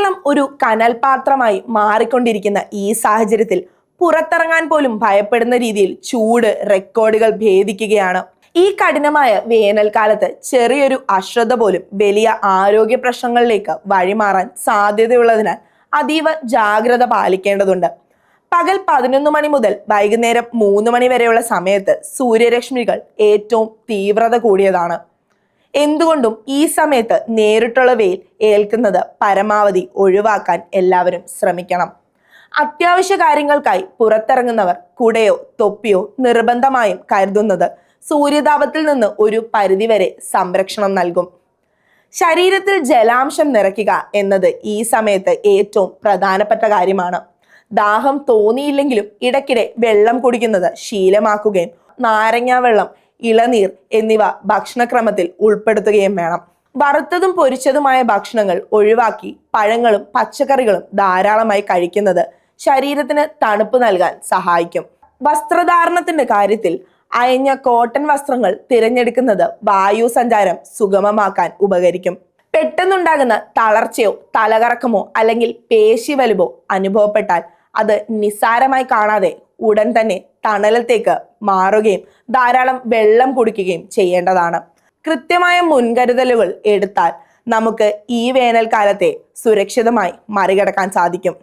കേരളം ഒരു കനൽ പാത്രമായി മാറിക്കൊണ്ടിരിക്കുന്ന ഈ സാഹചര്യത്തിൽ പുറത്തിറങ്ങാൻ പോലും ഭയപ്പെടുന്ന രീതിയിൽ ചൂട് റെക്കോർഡുകൾ ഭേദിക്കുകയാണ്. ഈ കഠിനമായ വേനൽക്കാലത്ത് ചെറിയൊരു അശ്രദ്ധ പോലും വലിയ ആരോഗ്യ പ്രശ്നങ്ങളിലേക്ക് വഴിമാറാൻ സാധ്യതയുള്ളതിനാൽ അതീവ ജാഗ്രത പാലിക്കേണ്ടതുണ്ട്. പകൽ 11 മണി മുതൽ വൈകുന്നേരം 3 മണി വരെയുള്ള സമയത്ത് സൂര്യരശ്മികൾ ഏറ്റവും തീവ്രത കൂടിയതാണ്. എന്തുകൊണ്ടും ഈ സമയത്ത് നേരിട്ടുള്ള വെയിൽ ഏൽക്കുന്നത് പരമാവധി ഒഴിവാക്കാൻ എല്ലാവരും ശ്രമിക്കണം. അത്യാവശ്യ കാര്യങ്ങൾക്കായി പുറത്തിറങ്ങുന്നവർ കുടയോ തൊപ്പിയോ നിർബന്ധമായും കരുതുന്നത് സൂര്യതാപത്തിൽ നിന്ന് ഒരു പരിധിവരെ സംരക്ഷണം നൽകും. ശരീരത്തിൽ ജലാംശം നിറയ്ക്കുക എന്നത് ഈ സമയത്ത് ഏറ്റവും പ്രധാനപ്പെട്ട കാര്യമാണ്. ദാഹം തോന്നിയില്ലെങ്കിലും ഇടയ്ക്കിടെ വെള്ളം കുടിക്കുന്നത് ശീലമാക്കുകയും നാരങ്ങ വെള്ളം, ഇളനീർ എന്നിവ ഭക്ഷണക്രമത്തിൽ ഉൾപ്പെടുത്തുകയും വേണം. വറുത്തതും പൊരിച്ചതുമായ ഭക്ഷണങ്ങൾ ഒഴിവാക്കി പഴങ്ങളും പച്ചക്കറികളും ധാരാളമായി കഴിക്കുന്നത് ശരീരത്തിന് തണുപ്പ് നൽകാൻ സഹായിക്കും. വസ്ത്രധാരണത്തിന്റെ കാര്യത്തിൽ അയഞ്ഞ കോട്ടൺ വസ്ത്രങ്ങൾ തിരഞ്ഞെടുക്കുന്നത് വായു സഞ്ചാരം സുഗമമാക്കാൻ ഉപകരിക്കും. പെട്ടെന്നുണ്ടാകുന്ന തളർച്ചയോ തലകറക്കമോ അല്ലെങ്കിൽ പേശി വലിവോ അനുഭവപ്പെട്ടാൽ അത് നിസ്സാരമായി കാണാതെ ഉടൻ തന്നെ തണലത്തേക്ക് മാറുകയും ധാരാളം വെള്ളം കുടിക്കുകയും ചെയ്യേണ്ടതാണ്. കൃത്യമായ മുൻകരുതലുകൾ എടുത്താൽ നമുക്ക് ഈ വേനൽക്കാലത്തെ സുരക്ഷിതമായി മറികടക്കാൻ സാധിക്കും.